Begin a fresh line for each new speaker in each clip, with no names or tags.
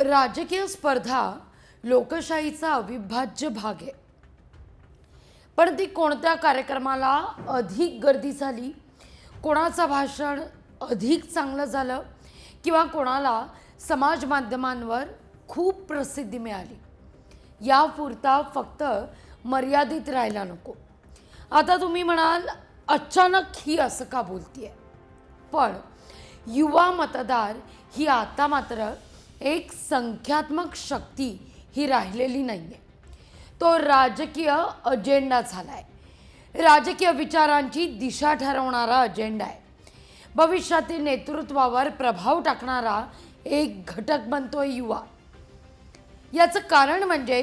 राजकीय स्पर्धा लोकशाहीचा अविभाज्य भाग आहे. पण ती कोणत्या कार्यक्रमाला अधिक गर्दी झाली, कोणाचं भाषण अधिक चांगलं झालं किंवा कोणाला समाज माध्यमांवर खूप प्रसिद्धी मिळाली, यापुरता फक्त मर्यादित राहायला नको. आता तुम्ही म्हणाल, अचानक ही असं का बोलतीये? पण युवा मतदार ही आता मात्र एक संख्यात्मक शक्ती ही राहिलेली नाही आहे. तो राजकीय अजेंडा झाला आहे. राजकीय विचारांची दिशा ठरवणारा अजेंडा आहे. भविष्यातील नेतृत्वावर प्रभाव टाकणारा एक घटक बनतोय युवा. याचं कारण म्हणजे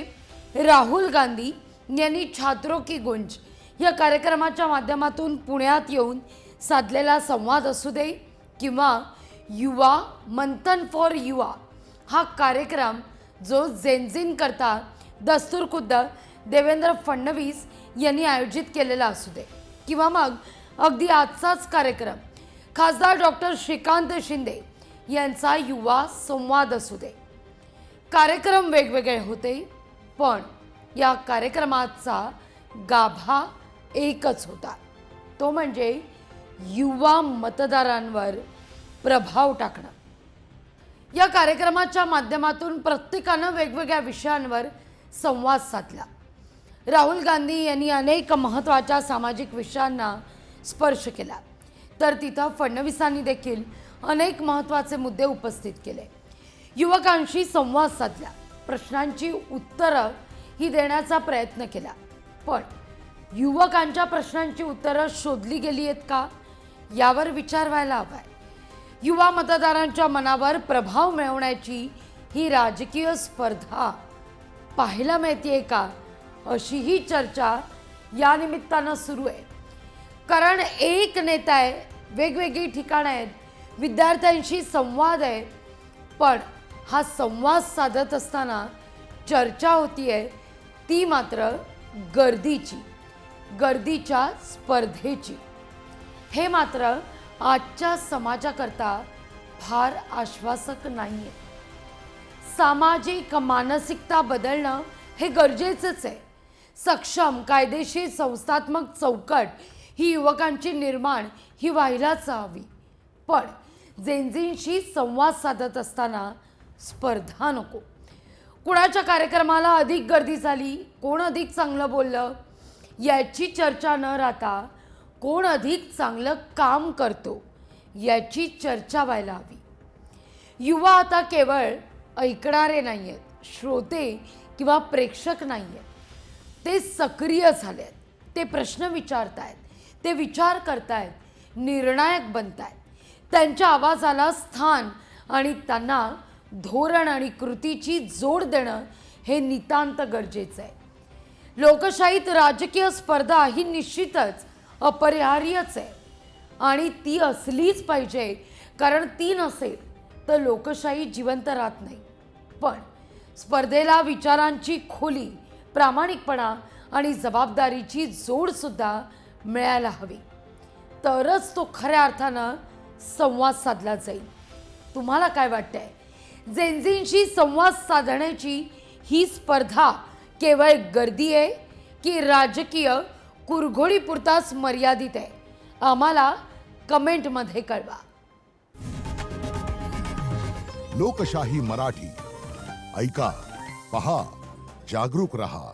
राहुल गांधी यांनी छात्रों की गुंज या कार्यक्रमाच्या माध्यमातून पुण्यात येऊन साधलेला संवाद असू दे किंवा युवा मंथन फॉर युवा हा कार्यक्रम जो जेनझीन करता दस्तूरखुद्द देवेंद्र फडणवीस यांनी आयोजित केलेला असू दे किंवा मग अगदी आजचाच कार्यक्रम खासदार डॉक्टर श्रीकांत शिंदे यांचा युवा संवाद असू दे. कार्यक्रम वेगवेगळे होते, पण या कार्यक्रमाचा गाभा एकच होता, तो म्हणजे युवा मतदारांवर प्रभाव टाकणं. या कार्यक्रमाच्या माध्यमातून प्रत्येकानं वेगवेगळ्या विषयांवर संवाद साधला. राहुल गांधी यांनी अनेक महत्त्वाच्या सामाजिक विषयांना स्पर्श केला, तर तिथं फडणवीसांनी देखील अनेक महत्त्वाचे मुद्दे उपस्थित केले. युवकांशी संवाद साधला, प्रश्नांची उत्तरं ही देण्याचा प्रयत्न केला. पण युवकांच्या प्रश्नांची उत्तरं शोधली गेली आहेत का, यावर विचार व्हायला हवाय. युवा मतदारांच्या मनावर प्रभाव मिळवण्याची ही राजकीय स्पर्धा पाहायला मिळतेय का, अशीही चर्चा या निमित्तानं सुरू आहे. कारण एक नेता आहे, वेगवेगळी ठिकाणं आहेत, विद्यार्थ्यांशी संवाद आहे, पण हा संवाद साधत असताना चर्चा होतीये ती मात्र गर्दीच्या स्पर्धेची. हे मात्र आजच्या समाजाकरता फार आश्वासक नाहीये. सामाजिक मानसिकता बदलणं हे गरजेचंच आहे. सक्षम कायदेशीर संस्थात्मक चौकट ही युवकांची निर्माण ही व्हायलाच हवी. पण जेनझींशी संवाद साधत असताना स्पर्धा नको. कुणाच्या कार्यक्रमाला अधिक गर्दी झाली, कोण अधिक चांगलं बोललं, याची चर्चा न राहता कोण अधिक चांगलं काम करतो याची चर्चा व्हायला हवी. युवा आता केवळ ऐकणारे नाही आहेत, श्रोते किंवा प्रेक्षक नाही आहेत. ते सक्रिय झाले आहेत, ते प्रश्न विचारतायत, ते विचार करतायत, निर्णायक बनतायत. त्यांच्या आवाजाला स्थान आणि त्यांना धोरण आणि कृतीची जोड देणं हे नितांत गरजेचं आहे. लोकशाहीत राजकीय स्पर्धा ही निश्चितच अपरिहार्यच आहे आणि ती असलीच पाहिजे, कारण ती नसेल तर लोकशाही जिवंत राहत नाही. पण स्पर्धेला विचारांची खोली, प्रामाणिकपणा आणि जबाबदारीची जोडसुद्धा मिळायला हवी, तरच तो खऱ्या अर्थानं संवाद साधला जाईल. तुम्हाला काय वाटतंय? जेनझींशी संवाद साधण्याची ही स्पर्धा केवळ गर्दी आहे की राजकीय कुरघोडीपुरताच मर्यादित आहे? आम्हाला कमेंटमध्ये कळवा.
लोकशाही मराठी ऐका, पहा, जागरूक रहा.